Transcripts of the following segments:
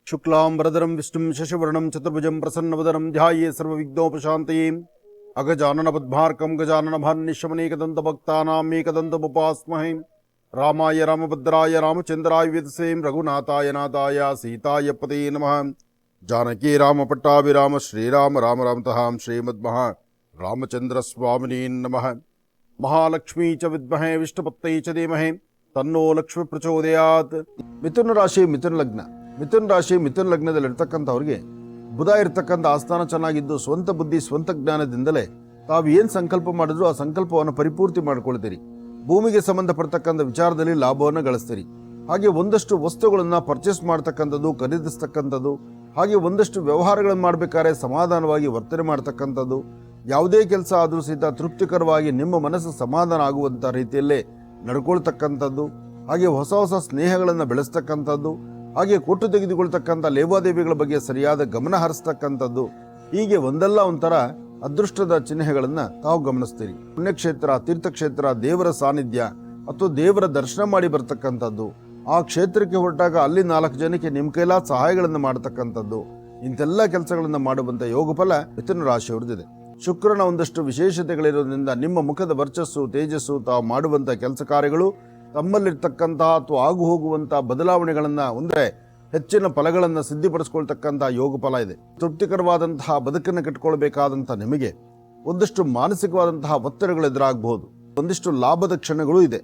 ಶುಕ್ಲಾಂಬರಧರಂ ವಿಷ್ಣುಂ ಶಶಿವರ್ಣಂ ಚತುರ್ಭುಜಂ ಪ್ರಸನ್ನವದನಂ ಧ್ಯಾಯೇ ಸರ್ವವಿಘ್ನೋಪಶಾಂತಯೇ ಅಗಜಾನನ ಪದ್ಮಾರ್ಕಂ ಗಜಾನನ ಭಾನ್ನಿಶಮನೇಕದಂತಭಕ್ತಾನಾಂ ಏಕದಂತಮುಪಾಸ್ಮಹೇ ರಾಮಾಯ ರಾಮಭದ್ರಾಯ ರಾಮಚಂದ್ರಾಯ ವೇದಸೇ ರಘುನಾಥಾಯ ನಾಥಾಯ ಸೀತಾಯ ಪತೇ ನಮಃ ಜಾನಕಿ ರಾಮ ಪಟ್ಟಾಭಿರಾಮ ಶ್ರೀರಾಮ ರಾಮ ರಾಮತಃ ಶ್ರೀಮದ್ಮಃ ರಾಮಚಂದ್ರ ಸ್ವಾಮಿನೇ ನಮಃ ಮಹಾಲಕ್ಷ್ಮೀ ಚ ವಿದ್ಮಹೇ ವಿಷ್ಣುಪತ್ತೈ ಚ ಧೀಮಹಿ ತನ್ನೋ ಲಕ್ಷ್ಮಿ ಪ್ರಚೋದಯಾತ್. ಮಿಥುನ ರಾಶಿ ಮಿಥುನ ಲಗ್ನ. ಮಿಥುನ ರಾಶಿ ಮಿಥುನ ಲಗ್ನದಲ್ಲಿರ್ತಕ್ಕಂಥವ್ರಿಗೆ ಬುಧ ಇರ್ತಕ್ಕಂಥ ಆಸ್ಥಾನ ಚೆನ್ನಾಗಿದ್ದು ಸ್ವಂತ ಬುದ್ಧಿ ಸ್ವಂತ ಜ್ಞಾನದಿಂದಲೇ ತಾವು ಏನು ಸಂಕಲ್ಪ ಮಾಡಿದ್ರು ಆ ಸಂಕಲ್ಪವನ್ನು ಪರಿಪೂರ್ತಿ ಮಾಡ್ಕೊಳ್ತೀರಿ. ಭೂಮಿಗೆ ಸಂಬಂಧಪಡ್ತಕ್ಕಂಥ ವಿಚಾರದಲ್ಲಿ ಲಾಭವನ್ನು ಗಳಿಸ್ತೀರಿ. ಹಾಗೆ ಒಂದಷ್ಟು ವಸ್ತುಗಳನ್ನು ಪರ್ಚೇಸ್ ಮಾಡ್ತಕ್ಕಂಥದ್ದು, ಖರೀದಿಸ್ತಕ್ಕಂಥದ್ದು, ಹಾಗೆ ಒಂದಷ್ಟು ವ್ಯವಹಾರಗಳನ್ನು ಮಾಡಬೇಕಾದ್ರೆ ಸಮಾಧಾನವಾಗಿ ವರ್ತನೆ ಮಾಡ್ತಕ್ಕಂಥದ್ದು, ಯಾವುದೇ ಕೆಲಸ ಆದರೂ ಸಹಿತ ತೃಪ್ತಿಕರವಾಗಿ ನಿಮ್ಮ ಮನಸ್ಸು ಸಮಾಧಾನ ಆಗುವಂಥ ರೀತಿಯಲ್ಲೇ ನಡ್ಕೊಳ್ತಕ್ಕಂಥದ್ದು, ಹಾಗೆ ಹೊಸ ಹೊಸ ಸ್ನೇಹಗಳನ್ನು ಬೆಳೆಸ್ತಕ್ಕಂಥದ್ದು, ಹಾಗೆ ಕೊಟ್ಟು ತೆಗೆದುಕೊಳ್ತಕ್ಕಂಥ ಲೇವಾದೇವಿಗಳ ಬಗ್ಗೆ ಸರಿಯಾದ ಗಮನ ಹರಿಸ್ತಕ್ಕಂಥದ್ದು, ಹೀಗೆ ಒಂದಲ್ಲ ಒಂಥರ ಅದೃಷ್ಟದ ಚಿಹ್ನೆಗಳನ್ನು ತಾವು ಗಮನಿಸ್ತೀರಿ. ಪುಣ್ಯಕ್ಷೇತ್ರ, ತೀರ್ಥಕ್ಷೇತ್ರ, ದೇವರ ಸಾನ್ನಿಧ್ಯ ಅಥವಾ ದೇವರ ದರ್ಶನ ಮಾಡಿ ಬರ್ತಕ್ಕಂಥದ್ದು, ಆ ಕ್ಷೇತ್ರಕ್ಕೆ ಹೊರಟಾಗ ಅಲ್ಲಿ 4 ಜನಕ್ಕೆ ನಿಮ್ಮ ಕೈಲಾದ ಸಹಾಯಗಳನ್ನು ಮಾಡತಕ್ಕಂಥದ್ದು, ಇಂಥೆಲ್ಲ ಕೆಲಸಗಳನ್ನು ಮಾಡುವಂಥ ಯೋಗಫಲ ಮಿಥುನ ರಾಶಿಯವ್ರದ್ದಿದೆ. ಶುಕ್ರನ ಒಂದಷ್ಟು ವಿಶೇಷತೆಗಳಿರೋದ್ರಿಂದ ನಿಮ್ಮ ಮುಖದ ವರ್ಚಸ್ಸು, ತೇಜಸ್ಸು, ತಾವು ಮಾಡುವಂಥ ಕೆಲಸ ಕಾರ್ಯಗಳು, ತಮ್ಮಲ್ಲಿರ್ತಕ್ಕಂತಹ ಅಥವಾ ಆಗು ಹೋಗುವಂಥ ಬದಲಾವಣೆಗಳನ್ನು ಅಂದರೆ ಹೆಚ್ಚಿನ ಫಲಗಳನ್ನು ಸಿದ್ಧಿಪಡಿಸ್ಕೊಳ್ತಕ್ಕಂಥ ಯೋಗ ಫಲ ಇದೆ. ತೃಪ್ತಿಕರವಾದಂತಹ ಬದುಕನ್ನು ಕಟ್ಕೊಳ್ಬೇಕಾದಂಥ ನಿಮಗೆ ಒಂದಷ್ಟು ಮಾನಸಿಕವಾದಂತಹ ಒತ್ತಡಗಳು ಎದುರಾಗಬಹುದು. ಒಂದಿಷ್ಟು ಲಾಭದ ಕ್ಷಣಗಳು ಇದೆ.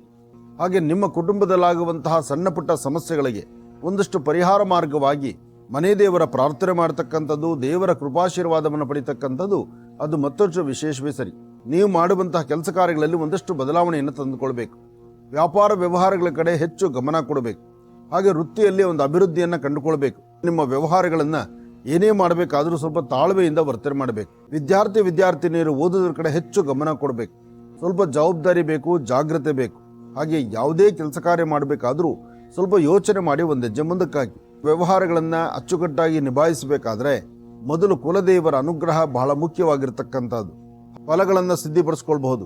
ಹಾಗೆ ನಿಮ್ಮ ಕುಟುಂಬದಲ್ಲಾಗುವಂತಹ ಸಣ್ಣ ಪುಟ್ಟ ಸಮಸ್ಯೆಗಳಿಗೆ ಒಂದಷ್ಟು ಪರಿಹಾರ ಮಾರ್ಗವಾಗಿ ಮನೆ ದೇವರ ಪ್ರಾರ್ಥನೆ ಮಾಡತಕ್ಕಂಥದ್ದು, ದೇವರ ಕೃಪಾಶೀರ್ವಾದವನ್ನು ಪಡಿತಕ್ಕಂಥದ್ದು ಅದು ಮತ್ತಷ್ಟು ವಿಶೇಷವೇ ಸರಿ. ನೀವು ಮಾಡುವಂತಹ ಕೆಲಸ ಕಾರ್ಯಗಳಲ್ಲಿ ಒಂದಷ್ಟು ಬದಲಾವಣೆಯನ್ನು ತಂದುಕೊಳ್ಬೇಕು. ವ್ಯಾಪಾರ ವ್ಯವಹಾರಗಳ ಕಡೆ ಹೆಚ್ಚು ಗಮನ ಕೊಡಬೇಕು. ಹಾಗೆ ವೃತ್ತಿಯಲ್ಲಿ ಒಂದು ಅಭಿವೃದ್ಧಿಯನ್ನು ಕಂಡುಕೊಳ್ಬೇಕು. ನಿಮ್ಮ ವ್ಯವಹಾರಗಳನ್ನು ಏನೇ ಮಾಡಬೇಕಾದರೂ ಸ್ವಲ್ಪ ತಾಳ್ಮೆಯಿಂದ ವರ್ತನೆ ಮಾಡಬೇಕು. ವಿದ್ಯಾರ್ಥಿನಿಯರು ಓದೋದ್ರ ಕಡೆ ಹೆಚ್ಚು ಗಮನ ಕೊಡಬೇಕು. ಸ್ವಲ್ಪ ಜವಾಬ್ದಾರಿ ಬೇಕು, ಜಾಗ್ರತೆ ಬೇಕು. ಹಾಗೆ ಯಾವುದೇ ಕೆಲಸ ಕಾರ್ಯ ಮಾಡಬೇಕಾದರೂ ಸ್ವಲ್ಪ ಯೋಚನೆ ಮಾಡಿ ಒಂದು ಹೆಜ್ಜೆ ಮುಂದಕ್ಕಾಗಿ. ವ್ಯವಹಾರಗಳನ್ನು ಅಚ್ಚುಕಟ್ಟಾಗಿ ನಿಭಾಯಿಸಬೇಕಾದ್ರೆ ಮೊದಲು ಕುಲದೇವರ ಅನುಗ್ರಹ ಬಹಳ ಮುಖ್ಯವಾಗಿರ್ತಕ್ಕಂಥದ್ದು. ಫಲಗಳನ್ನು ಸಿದ್ಧಿಪಡಿಸ್ಕೊಳ್ಬಹುದು.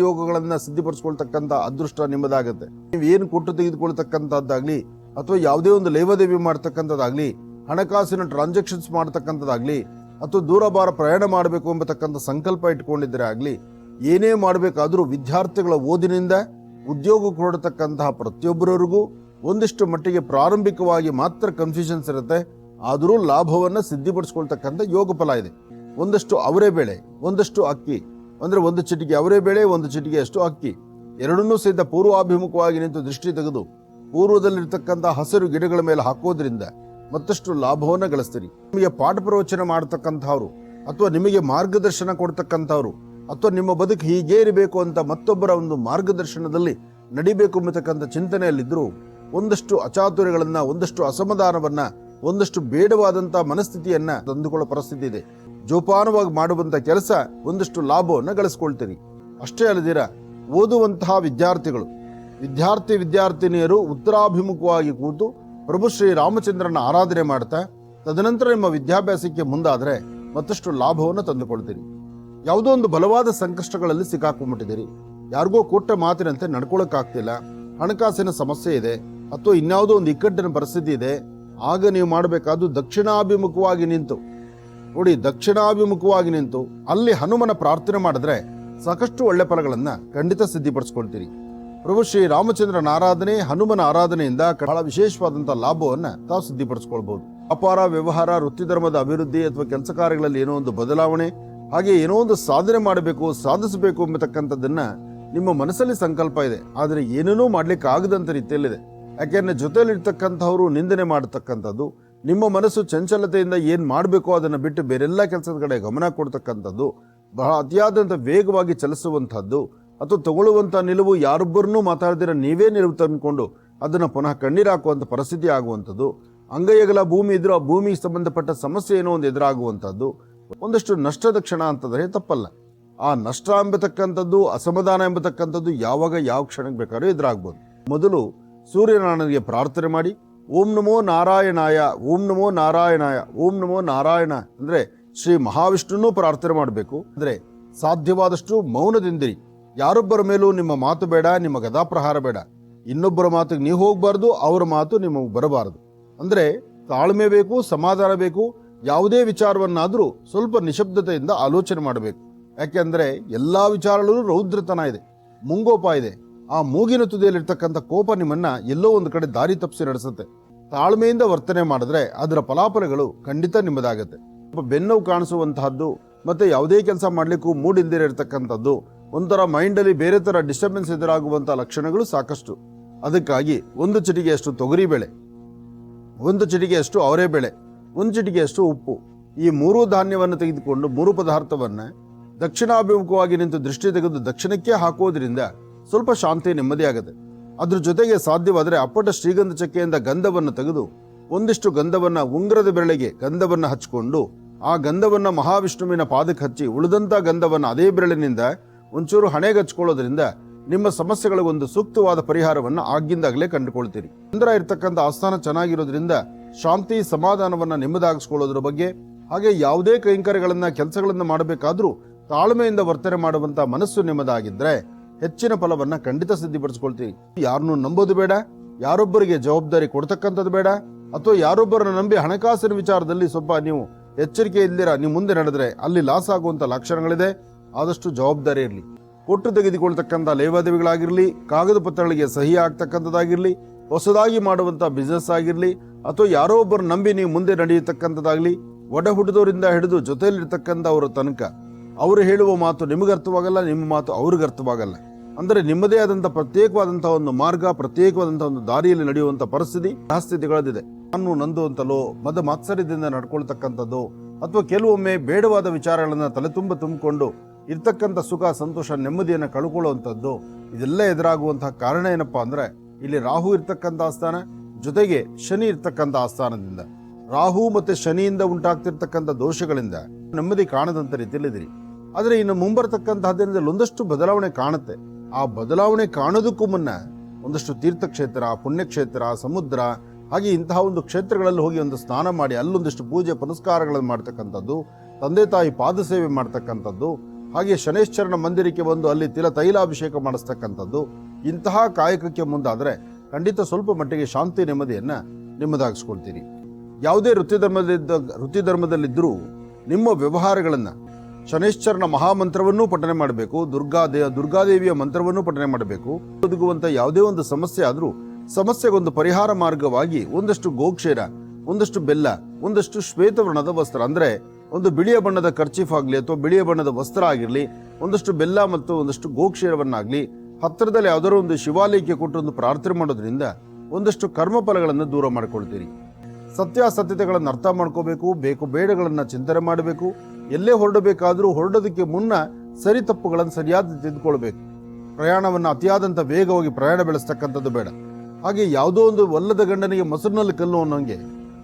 ಯೋಗಗಳನ್ನು ಸಿದ್ಧಿಪಡಿಸ್ಕೊಳ್ತಕ್ಕಂಥ ಅದೃಷ್ಟ ನಿಮ್ಮದಾಗುತ್ತೆ. ನೀವು ಏನು ಕೊಟ್ಟು ತೆಗೆದುಕೊಳ್ತಕ್ಕಂಥದ್ದಾಗಲಿ ಅಥವಾ ಯಾವುದೇ ಒಂದು ಲೇವಾದೇವಿ ಮಾಡ್ತಕ್ಕಂಥದ್ದಾಗಲಿ, ಹಣಕಾಸಿನ ಟ್ರಾನ್ಸಾಕ್ಷನ್ಸ್ ಮಾಡ್ತಕ್ಕಂಥದ್ದಾಗಲಿ, ಅಥವಾ ದೂರಭಾರ ಪ್ರಯಾಣ ಮಾಡಬೇಕು ಎಂಬತಕ್ಕಂಥ ಸಂಕಲ್ಪ ಇಟ್ಕೊಂಡಿದ್ದರೆ ಆಗಲಿ, ಏನೇ ಮಾಡಬೇಕಾದರೂ ವಿದ್ಯಾರ್ಥಿಗಳ ಓದಿನಿಂದ ಉದ್ಯೋಗಕ್ಕೆ ಹೊರಡತಕ್ಕಂತಹ ಪ್ರತಿಯೊಬ್ಬರಿಗೂ ಒಂದಿಷ್ಟು ಮಟ್ಟಿಗೆ ಪ್ರಾರಂಭಿಕವಾಗಿ ಮಾತ್ರ ಕನ್ಫ್ಯೂಷನ್ಸ್ ಇರುತ್ತೆ. ಆದರೂ ಲಾಭವನ್ನು ಸಿದ್ಧಿಪಡಿಸ್ಕೊಳ್ತಕ್ಕಂಥ ಯೋಗ ಫಲ ಇದೆ. ಒಂದಷ್ಟು ಅವರೇ ಬೇಳೆ, ಒಂದಷ್ಟು ಅಕ್ಕಿ, ಅಂದರೆ ಒಂದು ಚಿಟಿಕೆ ಅವರೇ ಬೇಳೆ, ಒಂದು ಚಿಟಿಕೆಯಷ್ಟು ಅಕ್ಕಿ, ಎರಡನ್ನೂ ಸಹಿತ ಪೂರ್ವಾಭಿಮುಖವಾಗಿ ನಿಂತು ದೃಷ್ಟಿ ತೆಗೆದು ಪೂರ್ವದಲ್ಲಿರ್ತಕ್ಕಂಥ ಹಸಿರು ಗಿಡಗಳ ಮೇಲೆ ಹಾಕೋದ್ರಿಂದ ಮತ್ತಷ್ಟು ಲಾಭವನ್ನು ಗಳಿಸ್ತೀರಿ. ನಿಮಗೆ ಪಾಠ ಪ್ರವಚನ ಮಾಡತಕ್ಕಂಥವ್ರು ಅಥವಾ ನಿಮಗೆ ಮಾರ್ಗದರ್ಶನ ಕೊಡ್ತಕ್ಕಂಥವ್ರು ಅಥವಾ ನಿಮ್ಮ ಬದುಕು ಹೀಗೇ ಇರಬೇಕು ಅಂತ ಮತ್ತೊಬ್ಬರ ಒಂದು ಮಾರ್ಗದರ್ಶನದಲ್ಲಿ ನಡಿಬೇಕು ಎಂಬತಕ್ಕಂಥ ಚಿಂತನೆಯಲ್ಲಿದ್ದರೂ ಒಂದಷ್ಟು ಅಚಾತುರ್ಯಗಳನ್ನು, ಒಂದಷ್ಟು ಅಸಮಾಧಾನವನ್ನು, ಒಂದಷ್ಟು ಬೇಡವಾದಂಥ ಮನಸ್ಥಿತಿಯನ್ನು ತಂದುಕೊಳ್ಳೋ ಪರಿಸ್ಥಿತಿ ಇದೆ. ಜೋಪಾನವಾಗಿ ಮಾಡುವಂಥ ಕೆಲಸ ಒಂದಷ್ಟು ಲಾಭವನ್ನು ಗಳಿಸ್ಕೊಳ್ತೀರಿ. ಅಷ್ಟೇ ಅಲ್ಲದಿರ ಓದುವಂತಹ ವಿದ್ಯಾರ್ಥಿನಿಯರು ಉತ್ತರಾಭಿಮುಖವಾಗಿ ಕೂತು ಪ್ರಭು ಶ್ರೀ ರಾಮಚಂದ್ರನ ಆರಾಧನೆ ಮಾಡ್ತಾ ತದನಂತರ ನಿಮ್ಮ ವಿದ್ಯಾಭ್ಯಾಸಕ್ಕೆ ಮುಂದಾದರೆ ಮತ್ತಷ್ಟು ಲಾಭವನ್ನು ತಂದುಕೊಳ್ತೀರಿ. ಯಾವುದೋ ಒಂದು ಬಲವಾದ ಸಂಕಷ್ಟಗಳಲ್ಲಿ ಸಿಕ್ಕಾಕೊಂಡ್ಬಿಟ್ಟಿದ್ದೀರಿ. ಯಾರಿಗೋ ಕೊಟ್ಟ ಮಾತಿನಂತೆ ನಡ್ಕೊಳ್ಳೋಕ್ಕಾಗ್ತಿಲ್ಲ, ಹಣಕಾಸಿನ ಸಮಸ್ಯೆ ಇದೆ ಅಥವಾ ಇನ್ಯಾವುದೋ ಒಂದು ಇಕ್ಕಟ್ಟಿನ ಪರಿಸ್ಥಿತಿ ಇದೆ. ಆಗ ನೀವು ಮಾಡಬೇಕಾದ್ದು ದಕ್ಷಿಣಾಭಿಮುಖವಾಗಿ ನಿಂತು ಅಲ್ಲಿ ಹನುಮನ ಪ್ರಾರ್ಥನೆ ಮಾಡಿದ್ರೆ ಸಾಕಷ್ಟು ಒಳ್ಳೆ ಫಲಗಳನ್ನು ಖಂಡಿತ ಸಿದ್ಧಿಪಡಿಸ್ಕೊಳ್ತೀರಿ. ಪ್ರಭು ಶ್ರೀ ರಾಮಚಂದ್ರನ ಆರಾಧನೆ, ಹನುಮನ ಆರಾಧನೆಯಿಂದ ಬಹಳ ವಿಶೇಷವಾದಂತಹ ಲಾಭವನ್ನು ತಾವು ಸಿದ್ಧಿಪಡಿಸ್ಕೊಳ್ಬಹುದು. ವ್ಯಾಪಾರ ವ್ಯವಹಾರ, ವೃತ್ತಿ ಧರ್ಮದ ಅಭಿವೃದ್ಧಿ ಅಥವಾ ಕೆಲಸ ಕಾರ್ಯಗಳಲ್ಲಿ ಏನೋ ಒಂದು ಬದಲಾವಣೆ, ಹಾಗೆ ಏನೋ ಒಂದು ಸಾಧನೆ ಮಾಡಬೇಕು, ಸಾಧಿಸಬೇಕು ಎಂಬತಕ್ಕಂಥದ್ದನ್ನ ನಿಮ್ಮ ಮನಸ್ಸಲ್ಲಿ ಸಂಕಲ್ಪ ಇದೆ. ಆದರೆ ಏನೇನೂ ಮಾಡ್ಲಿಕ್ಕೆ ಆಗದಂತ ರೀತಿಯಲ್ಲಿದೆ. ಯಾಕೆಂದ್ರೆ ಜೊತೆಯಲ್ಲಿರ್ತಕ್ಕಂಥವ್ರು ನಿಂದನೆ ಮಾಡತಕ್ಕಂಥದ್ದು, ನಿಮ್ಮ ಮನಸ್ಸು ಚಂಚಲತೆಯಿಂದ ಏನು ಮಾಡಬೇಕೋ ಅದನ್ನು ಬಿಟ್ಟು ಬೇರೆಲ್ಲ ಕೆಲಸದ ಕಡೆ ಗಮನ ಕೊಡ್ತಕ್ಕಂಥದ್ದು, ಬಹಳ ಅತಿಯಾದಂಥ ವೇಗವಾಗಿ ಚಲಿಸುವಂಥದ್ದು ಅಥವಾ ತಗೊಳ್ಳುವಂಥ ನಿಲುವು ಯಾರೊಬ್ಬರನ್ನೂ ಮಾತಾಡದಿರ ನೀವೇ ನಿಲುವು ತಂದುಕೊಂಡು ಅದನ್ನು ಪುನಃ ಕಣ್ಣೀರಾಕುವಂಥ ಪರಿಸ್ಥಿತಿ ಆಗುವಂಥದ್ದು, ಅಂಗೈಯಗಲ ಭೂಮಿ ಇದ್ರೂ ಆ ಭೂಮಿಗೆ ಸಂಬಂಧಪಟ್ಟ ಸಮಸ್ಯೆ ಏನೋ ಒಂದು ಎದುರಾಗುವಂಥದ್ದು, ಒಂದಷ್ಟು ನಷ್ಟದ ಕ್ಷಣ ಅಂತಂದರೆ ತಪ್ಪಲ್ಲ. ಆ ನಷ್ಟ ಎಂಬತಕ್ಕಂಥದ್ದು, ಅಸಮಾಧಾನ ಎಂಬತಕ್ಕಂಥದ್ದು ಯಾವಾಗ ಯಾವ ಕ್ಷಣಕ್ಕೆ ಬೇಕಾದ್ರೂ ಎದುರಾಗ್ಬೋದು. ಮೊದಲು ಸೂರ್ಯನಾರಾಯಣನಿಗೆ ಪ್ರಾರ್ಥನೆ ಮಾಡಿ ಓಂ ನಮೋ ನಾರಾಯಣಾಯ, ಓಂ ನಮೋ ನಾರಾಯಣಾಯ, ಓಂ ನಮೋ ನಾರಾಯಣ ಅಂದರೆ ಶ್ರೀ ಮಹಾವಿಷ್ಣುನೂ ಪ್ರಾರ್ಥನೆ ಮಾಡಬೇಕು. ಅಂದರೆ ಸಾಧ್ಯವಾದಷ್ಟು ಮೌನದಿಂದಿರಿ. ಯಾರೊಬ್ಬರ ಮೇಲೂ ನಿಮ್ಮ ಮಾತು ಬೇಡ, ನಿಮ್ಮ ಗದಾಪ್ರಹಾರ ಬೇಡ. ಇನ್ನೊಬ್ಬರ ಮಾತಿಗೆ ನೀವು ಹೋಗಬಾರ್ದು, ಅವರ ಮಾತು ನಿಮಗೆ ಬರಬಾರದು. ಅಂದರೆ ತಾಳ್ಮೆ ಬೇಕು, ಸಮಾಧಾನ ಬೇಕು. ಯಾವುದೇ ವಿಚಾರವನ್ನಾದರೂ ಸ್ವಲ್ಪ ನಿಶಬ್ದತೆಯಿಂದ ಆಲೋಚನೆ ಮಾಡಬೇಕು. ಯಾಕೆಂದರೆ ಎಲ್ಲ ವಿಚಾರಗಳಲ್ಲೂ ರೌದ್ರತನ ಇದೆ, ಮುಂಗೋಪ ಇದೆ. ಆ ಮೂಗಿನ ತುದಿಯಲ್ಲಿರ್ತಕ್ಕಂಥ ಕೋಪ ನಿಮ್ಮನ್ನ ಎಲ್ಲೋ ಒಂದು ಕಡೆ ದಾರಿ ತಪ್ಪಿಸಿ ನಡೆಸುತ್ತೆ. ತಾಳ್ಮೆಯಿಂದ ವರ್ತನೆ ಮಾಡಿದ್ರೆ ಅದರ ಫಲಾಫಲಗಳು ಖಂಡಿತ ನಿಮ್ಮದಾಗತ್ತೆ. ಬೆನ್ನೋವು ಕಾಣಿಸುವಂತಹದ್ದು ಮತ್ತೆ ಯಾವುದೇ ಕೆಲಸ ಮಾಡಲಿಕ್ಕೂ ಮೂಡ್ ಇಲ್ದಿರ ಇರತಕ್ಕಂಥದ್ದು, ಒಂಥರ ಮೈಂಡಲ್ಲಿ ಬೇರೆ ಥರ ಡಿಸ್ಟರ್ಬೆನ್ಸ್ ಎದುರಾಗುವಂಥ ಲಕ್ಷಣಗಳು ಸಾಕಷ್ಟು. ಅದಕ್ಕಾಗಿ ಒಂದು ಚಿಟಿಗೆಯಷ್ಟು ತೊಗರಿ ಬೇಳೆ, ಒಂದು ಚಿಟಿಗೆಯಷ್ಟು ಅವರೇ ಬೇಳೆ, ಒಂದು ಚಿಟಿಗೆಯಷ್ಟು ಉಪ್ಪು, ಈ ಮೂರೂ ಧಾನ್ಯವನ್ನು ತೆಗೆದುಕೊಂಡು ಮೂರು ಪದಾರ್ಥವನ್ನು ದಕ್ಷಿಣಾಭಿಮುಖವಾಗಿ ನಿಂತು ದೃಷ್ಟಿ ತೆಗೆದು ದಕ್ಷಿಣಕ್ಕೆ ಹಾಕೋದ್ರಿಂದ ಸ್ವಲ್ಪ ಶಾಂತಿ ನೆಮ್ಮದಿ ಆಗುತ್ತೆ. ಅದ್ರ ಜೊತೆಗೆ ಸಾಧ್ಯವಾದರೆ ಅಪ್ಪಟ ಶ್ರೀಗಂಧ ಚಕ್ಕೆಯಿಂದ ಗಂಧವನ್ನು ತೆಗೆದು ಒಂದಿಷ್ಟು ಗಂಧವನ್ನು ಉಂಗುರದ ಬೆರಳಿಗೆ ಗಂಧವನ್ನು ಹಚ್ಚಿಕೊಂಡು ಆ ಗಂಧವನ್ನು ಮಹಾವಿಷ್ಣುವಿನ ಪಾದಕ್ಕೆ ಹಚ್ಚಿ ಉಳಿದಂಥ ಗಂಧವನ್ನು ಅದೇ ಬೆರಳಿನಿಂದ ಒಂಚೂರು ಹಣೆಗೆ ಹಚ್ಕೊಳ್ಳೋದ್ರಿಂದ ನಿಮ್ಮ ಸಮಸ್ಯೆಗಳಿಗೊಂದು ಸೂಕ್ತವಾದ ಪರಿಹಾರವನ್ನು ಆಗಿಂದಾಗಲೇ ಕಂಡುಕೊಳ್ತೀರಿ. ಚಂದ್ರ ಇರ್ತಕ್ಕಂಥ ಆಸ್ಥಾನ ಚೆನ್ನಾಗಿರೋದ್ರಿಂದ ಶಾಂತಿ ಸಮಾಧಾನವನ್ನು ನಿಮ್ಮದಾಗಿಸ್ಕೊಳ್ಳೋದ್ರ ಬಗ್ಗೆ, ಹಾಗೆ ಯಾವುದೇ ಕೈಂಕರ್ಯಗಳನ್ನ ಕೆಲಸಗಳನ್ನು ಮಾಡಬೇಕಾದ್ರೂ ತಾಳ್ಮೆಯಿಂದ ವರ್ತನೆ ಮಾಡುವಂತ ಮನಸ್ಸು ನಿಮ್ಮದಾಗಿದ್ರೆ ಹೆಚ್ಚಿನ ಫಲವನ್ನ ಖಂಡಿತ ಸಿದ್ಧಿಪಡಿಸ್ಕೊಳ್ತೀರಿ. ಯಾರನ್ನು ನಂಬೋದು ಬೇಡ, ಯಾರೊಬ್ಬರಿಗೆ ಜವಾಬ್ದಾರಿ ಕೊಡ್ತಕ್ಕಂಥದ್ದು ಬೇಡ, ಅಥವಾ ಯಾರೊಬ್ಬರನ್ನ ನಂಬಿ ಹಣಕಾಸಿನ ವಿಚಾರದಲ್ಲಿ ಸ್ವಲ್ಪ ನೀವು ಎಚ್ಚರಿಕೆ ಇಲ್ದಿರ ನೀವು ಮುಂದೆ ನಡೆದ್ರೆ ಅಲ್ಲಿ ಲಾಸ್ ಆಗುವಂತ ಲಕ್ಷಣಗಳಿದೆ. ಆದಷ್ಟು ಜವಾಬ್ದಾರಿ ಇರಲಿ. ಕೊಟ್ಟು ತೆಗೆದುಕೊಳ್ತಕ್ಕಂಥ ಲೇವಾದೇವಿಗಳಾಗಿರ್ಲಿ, ಕಾಗದ ಪತ್ರಗಳಿಗೆ ಸಹಿ ಆಗ್ತಕ್ಕಂಥದ್ದಾಗಿರ್ಲಿ, ಹೊಸದಾಗಿ ಮಾಡುವಂಥ ಬಿಸ್ನೆಸ್ ಆಗಿರಲಿ, ಅಥವಾ ಯಾರೋ ಒಬ್ಬರು ನಂಬಿ ನೀವು ಮುಂದೆ ನಡೆಯತಕ್ಕಂಥದ್ದಾಗಲಿ, ಒಡ ಹುಟ್ಟಿದವರಿಂದ ಹಿಡಿದು ಜೊತೆಯಲ್ಲಿರ್ತಕ್ಕಂಥವ್ರ ತನಕ ಅವರು ಹೇಳುವ ಮಾತು ನಿಮಗೆ ಅರ್ಥವಾಗಲ್ಲ, ನಿಮ್ಮ ಮಾತು ಅವ್ರಿಗೆ ಅರ್ಥವಾಗಲ್ಲ. ಅಂದರೆ ನಿಮ್ಮದೇ ಆದಂಥ ಪ್ರತ್ಯೇಕವಾದಂತಹ ಒಂದು ಮಾರ್ಗ, ಪ್ರತ್ಯೇಕವಾದಂತಹ ಒಂದು ದಾರಿಯಲ್ಲಿ ನಡೆಯುವಂಥ ಪರಿಸ್ಥಿತಿಗಳದಿದೆ. ನಾನು ನಂದು ಅಂತಲೋ ಮದ ಮಾತ್ಸರ್ಯದಿಂದ ನಡ್ಕೊಳ್ತಕ್ಕಂಥದ್ದು, ಅಥವಾ ಕೆಲವೊಮ್ಮೆ ಬೇಡವಾದ ವಿಚಾರಗಳನ್ನ ತಲೆ ತುಂಬಿಕೊಂಡು ಇರ್ತಕ್ಕಂಥ ಸುಖ, ಸಂತೋಷ, ನೆಮ್ಮದಿಯನ್ನು ಕಳ್ಕೊಳ್ಳುವಂಥದ್ದು, ಇದೆಲ್ಲ ಎದುರಾಗುವಂತಹ ಕಾರಣ ಏನಪ್ಪಾ ಅಂದ್ರೆ ಇಲ್ಲಿ ರಾಹು ಇರ್ತಕ್ಕಂಥ ಸ್ಥಾನ ಜೊತೆಗೆ ಶನಿ ಇರ್ತಕ್ಕಂಥ ಆಸ್ಥಾನದಿಂದ, ರಾಹು ಮತ್ತೆ ಶನಿಯಿಂದ ಉಂಟಾಗ್ತಿರ್ತಕ್ಕಂಥ ದೋಷಗಳಿಂದ ನೆಮ್ಮದಿ ಕಾಣದಂತ ರೀತಿಯಲ್ಲಿದ್ದೀರಿ. ಆದರೆ ಇನ್ನು ಮುಂಬರತಕ್ಕಂತಹ ದಿನದಲ್ಲಿ ಒಂದಷ್ಟು ಬದಲಾವಣೆ ಕಾಣುತ್ತೆ. ಆ ಬದಲಾವಣೆ ಕಾಣೋದಕ್ಕೂ ಮುನ್ನ ಒಂದಷ್ಟು ತೀರ್ಥಕ್ಷೇತ್ರ, ಪುಣ್ಯಕ್ಷೇತ್ರ, ಸಮುದ್ರ, ಹಾಗೆ ಇಂತಹ ಒಂದು ಕ್ಷೇತ್ರಗಳಲ್ಲಿ ಹೋಗಿ ಒಂದು ಸ್ನಾನ ಮಾಡಿ ಅಲ್ಲೊಂದಿಷ್ಟು ಪೂಜೆ ಪುನಸ್ಕಾರಗಳನ್ನು ಮಾಡ್ತಕ್ಕಂಥದ್ದು, ತಂದೆ ತಾಯಿ ಪಾದ ಸೇವೆ ಮಾಡ್ತಕ್ಕಂಥದ್ದು, ಹಾಗೆ ಶನೇಶ್ವರನ ಮಂದಿರಕ್ಕೆ ಬಂದು ಅಲ್ಲಿ ತೈಲಾಭಿಷೇಕ ಮಾಡಿಸ್ತಕ್ಕಂಥದ್ದು, ಇಂತಹ ಕಾಯಕಕ್ಕೆ ಮುಂದಾದರೆ ಖಂಡಿತ ಸ್ವಲ್ಪ ಮಟ್ಟಿಗೆ ಶಾಂತಿ ನೆಮ್ಮದಿಯನ್ನ ನಿಮ್ಮದಾಗಿಸ್ಕೊಳ್ತೀರಿ. ಯಾವುದೇ ವೃತ್ತಿಧರ್ಮದಲ್ಲಿದ್ದರೂ ನಿಮ್ಮ ವ್ಯವಹಾರಗಳನ್ನು ಶನೇಶ್ವರನ ಮಹಾಮಂತ್ರವನ್ನೂ ಪಠನೆ ಮಾಡಬೇಕು, ದುರ್ಗಾದೇವಿಯ ಮಂತ್ರವನ್ನೂ ಪಠನೆ ಮಾಡಬೇಕು. ಒದಗುವಂಥ ಯಾವುದೇ ಒಂದು ಸಮಸ್ಯೆ ಆದರೂ ಸಮಸ್ಯೆಗೊಂದು ಪರಿಹಾರ ಮಾರ್ಗವಾಗಿ ಒಂದಷ್ಟು ಗೋಕ್ಷೀರ, ಒಂದಷ್ಟು ಬೆಲ್ಲ, ಒಂದಷ್ಟು ಶ್ವೇತವರ್ಣದ ವಸ್ತ್ರ, ಅಂದರೆ ಒಂದು ಬಿಳಿಯ ಬಣ್ಣದ ಕರ್ಚೀಫ್ ಆಗಲಿ ಅಥವಾ ಬಿಳಿಯ ಬಣ್ಣದ ವಸ್ತ್ರ ಆಗಿರಲಿ, ಒಂದಷ್ಟು ಬೆಲ್ಲ ಮತ್ತು ಒಂದಷ್ಟು ಗೋಕ್ಷೀರವನ್ನಾಗಲಿ ಹತ್ತಿರದಲ್ಲಿ ಯಾವುದಾದ್ರು ಒಂದು ಶಿವಾಲಯಕ್ಕೆ ಕೊಟ್ಟು ಒಂದು ಪ್ರಾರ್ಥನೆ ಮಾಡೋದ್ರಿಂದ ಒಂದಷ್ಟು ಕರ್ಮಫಲಗಳನ್ನು ದೂರ ಮಾಡ್ಕೊಳ್ತೀರಿ. ಸತ್ಯಾಸತ್ಯತೆಗಳನ್ನು ಅರ್ಥ ಮಾಡ್ಕೋಬೇಕು, ಬೇಕು ಬೇಡಗಳನ್ನು ಚಿಂತನೆ ಮಾಡಬೇಕು. ಎಲ್ಲೇ ಹೊರಡಬೇಕಾದ್ರೂ ಹೊರಡೋದಕ್ಕೆ ಮುನ್ನ ಸರಿ ತಪ್ಪುಗಳನ್ನು ಸರಿಯಾದ ತಿದ್ದುಕೊಳ್ಬೇಕು. ಪ್ರಯಾಣವನ್ನು ಅತಿಯಾದಂಥ ವೇಗವಾಗಿ ಪ್ರಯಾಣ ಬೆಳೆಸ್ತಕ್ಕಂಥದ್ದು ಬೇಡ. ಹಾಗೆ ಯಾವುದೋ ಒಂದು ಒಲ್ಲದ ಗಂಡನಿಗೆ ಮೊಸರಿನಲ್ಲಿ ಕಲ್ಲು ಅನ್ನೋಂಗೆ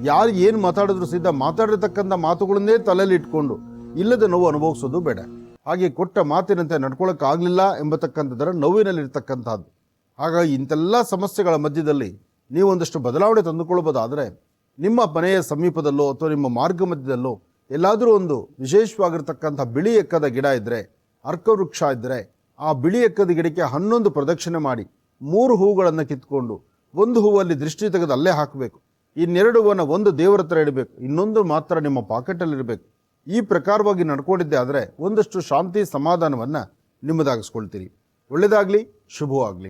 ಯಾರು ಏನು ಮಾತಾಡಿದ್ರು ಸಿದ್ಧ ಮಾತಾಡಿರ್ತಕ್ಕಂಥ ಮಾತುಗಳನ್ನೇ ತಲೆಯಲ್ಲಿ ಇಟ್ಕೊಂಡು ಇಲ್ಲದ ನೋವು ಅನುಭವಿಸೋದು ಬೇಡ. ಹಾಗೆ ಕೊಟ್ಟ ಮಾತಿನಂತೆ ನಡ್ಕೊಳ್ಳೋಕ್ಕಾಗಲಿಲ್ಲ ಎಂಬತಕ್ಕಂಥದ್ದರ ನೋವಿನಲ್ಲಿರ್ತಕ್ಕಂಥದ್ದು. ಹಾಗಾಗಿ ಇಂಥೆಲ್ಲ ಸಮಸ್ಯೆಗಳ ಮಧ್ಯದಲ್ಲಿ ನೀವೊಂದಷ್ಟು ಬದಲಾವಣೆ ತಂದುಕೊಳ್ಳಬಹುದಾದರೆ ನಿಮ್ಮ ಮನೆಯ ಸಮೀಪದಲ್ಲೋ ಅಥವಾ ನಿಮ್ಮ ಮಾರ್ಗ ಮಧ್ಯದಲ್ಲೋ ಎಲ್ಲಾದರೂ ಒಂದು ವಿಶೇಷವಾಗಿರ್ತಕ್ಕಂಥ ಬಿಳಿ ಎಕ್ಕದ ಗಿಡ ಇದ್ದರೆ, ಅರ್ಕವೃಕ್ಷ ಇದ್ದರೆ, ಆ ಬಿಳಿ ಎಕ್ಕದ ಗಿಡಕ್ಕೆ 11 ಪ್ರದಕ್ಷಿಣೆ ಮಾಡಿ 3 ಹೂಗಳನ್ನು ಕಿತ್ಕೊಂಡು ಒಂದು ಹೂವಲ್ಲಿ ದೃಷ್ಟಿ ತೆಗೆದು ಅಲ್ಲೇ ಹಾಕಬೇಕು. ಇನ್ನೆರಡು ಹೂವನ್ನು ಒಂದು ದೇವರ ಹತ್ರ ಇಡಬೇಕು, ಇನ್ನೊಂದು ಮಾತ್ರ ನಿಮ್ಮ ಪಾಕೆಟಲ್ಲಿ ಇರಬೇಕು. ಈ ಪ್ರಕಾರವಾಗಿ ನಡ್ಕೊಂಡಿದ್ದೆ ಆದರೆ ಒಂದಷ್ಟು ಶಾಂತಿ ಸಮಾಧಾನವನ್ನು ನಿಮ್ಮದಾಗಿಸ್ಕೊಳ್ತೀರಿ. ಒಳ್ಳೆಯದಾಗಲಿ, ಶುಭವಾಗಲಿ.